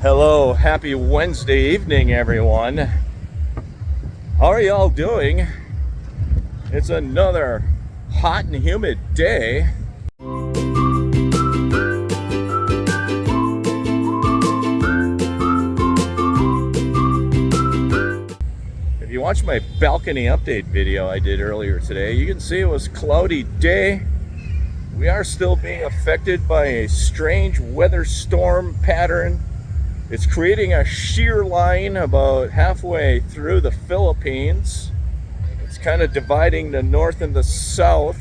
Hello, happy Wednesday evening, everyone. How are y'all doing? It's another hot and humid day. If you watch my balcony update video I did earlier today, you can see it was a cloudy day. We are still being affected by a strange weather storm pattern. It's creating a shear line about halfway through the Philippines. It's kind of dividing the north and the south.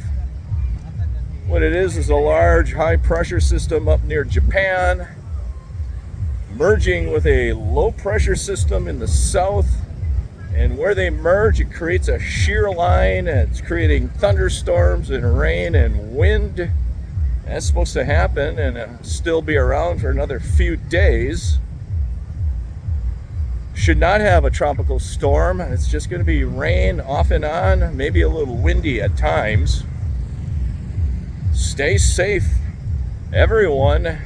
What it is a large high pressure system up near Japan, merging with a low pressure system in the south. And where they merge, it creates a shear line, and it's creating thunderstorms and rain and wind. That's supposed to happen and still be around for another few days. Should not have a tropical storm. It's just going to be rain off and on, maybe a little windy at times. Stay safe, everyone.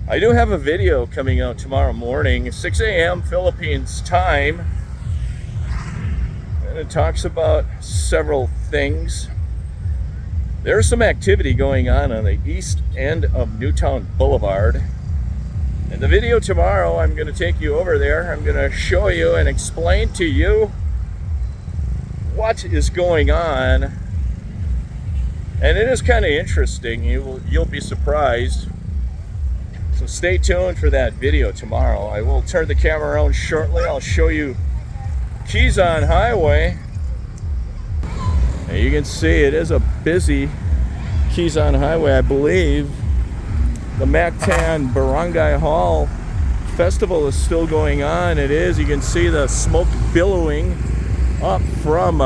I do have a video coming out tomorrow morning, 6 a.m. Philippines time. And it talks about several things. There's some activity going on the east end of Newtown Boulevard. In the video tomorrow, I'm going to take you over there. I'm going to show you and explain to you what is going on. And it is kind of interesting. You'll be surprised. So stay tuned for that video tomorrow. I will turn the camera around shortly. I'll show you Quezon Highway. And you can see it is a busy Quezon Highway, I believe. The Mactan Barangay Hall Festival is still going on. It is. You can see the smoke billowing up from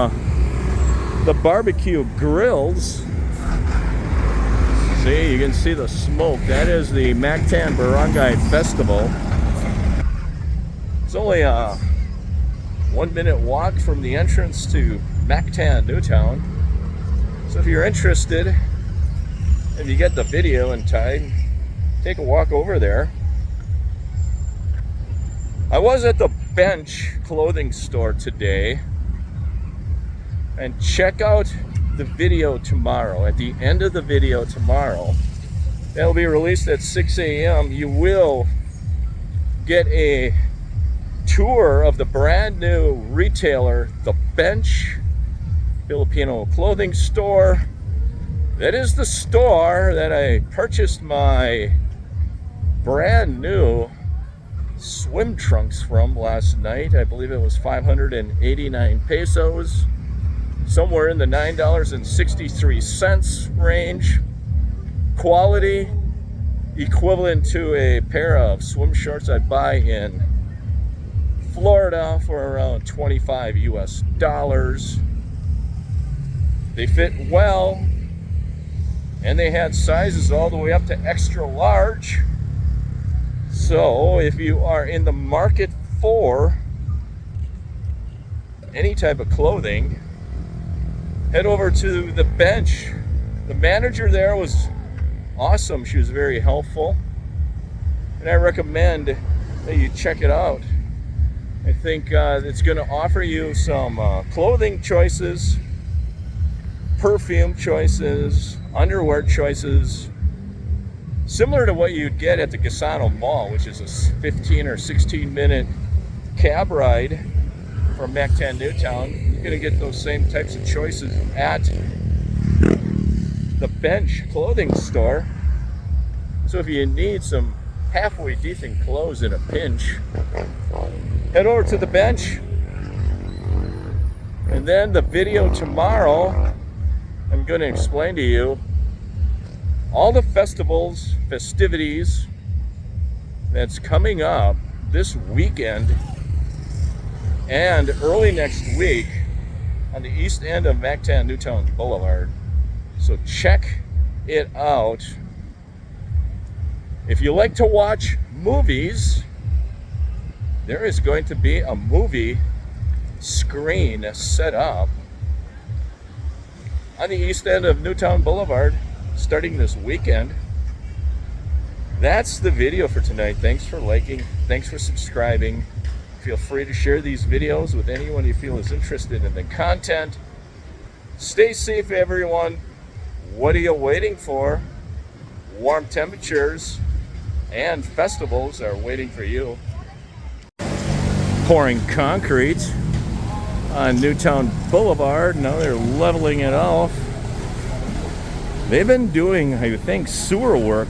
the barbecue grills. See, you can see the smoke. That is the Mactan Barangay Festival. It's only a 1-minute walk from the entrance to Mactan Newtown. So if you're interested, if you get the video in time, take a walk over there. I was at the Bench clothing store today, and check out the video tomorrow. At the end of the video tomorrow, that'll be released at 6 a.m. You will get a tour of the brand new retailer, the Bench Filipino clothing store. That is the store that I purchased my brand new swim trunks from last night. I believe it was 589 pesos, somewhere in the $9.63 range. Quality equivalent to a pair of swim shorts I'd buy in Florida for around $25 US. They fit well, and they had sizes all the way up to extra large. So if you are in the market for any type of clothing, head over to the Bench. The manager there was awesome. She was very helpful, and I recommend that you check it out. I think it's going to offer you some clothing choices, perfume choices, underwear choices, similar to what you'd get at the Gasano Mall, which is a 15 or 16 minute cab ride from Mactan Newtown. You're going to get those same types of choices at the Bench clothing store. So if you need some halfway decent clothes in a pinch, head over to the Bench. And then the video tomorrow, I'm going to explain to you all the festivities that's coming up this weekend and early next week on the east end of Mactan Newtown Boulevard. So check it out. If you like to watch movies, there is going to be a movie screen set up on the east end of Newtown Boulevard starting this weekend. that's the video for tonight. Thanks for liking. Thanks for subscribing. Feel free to share these videos with anyone you feel is interested in the content. Stay safe, everyone. What are you waiting for? Warm temperatures and festivals are waiting for you. Pouring concrete on Newtown Boulevard. Now they're leveling it off. They've been doing, I think, sewer work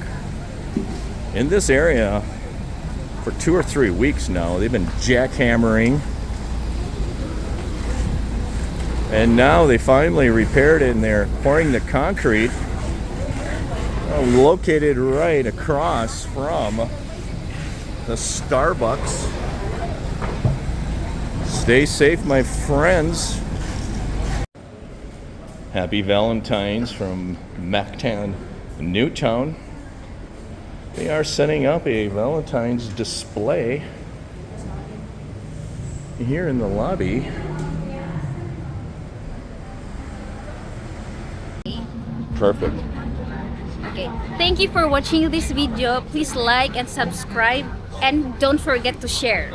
in this area for 2 or 3 weeks now. They've been jackhammering. And now they finally repaired it and they're pouring the concrete. Located right across from the Starbucks. Stay safe, my friends. Happy Valentine's from Mactan Newtown. They are setting up a Valentine's display here in the lobby. Perfect. Okay, thank you for watching this video. Please like and subscribe and don't forget to share.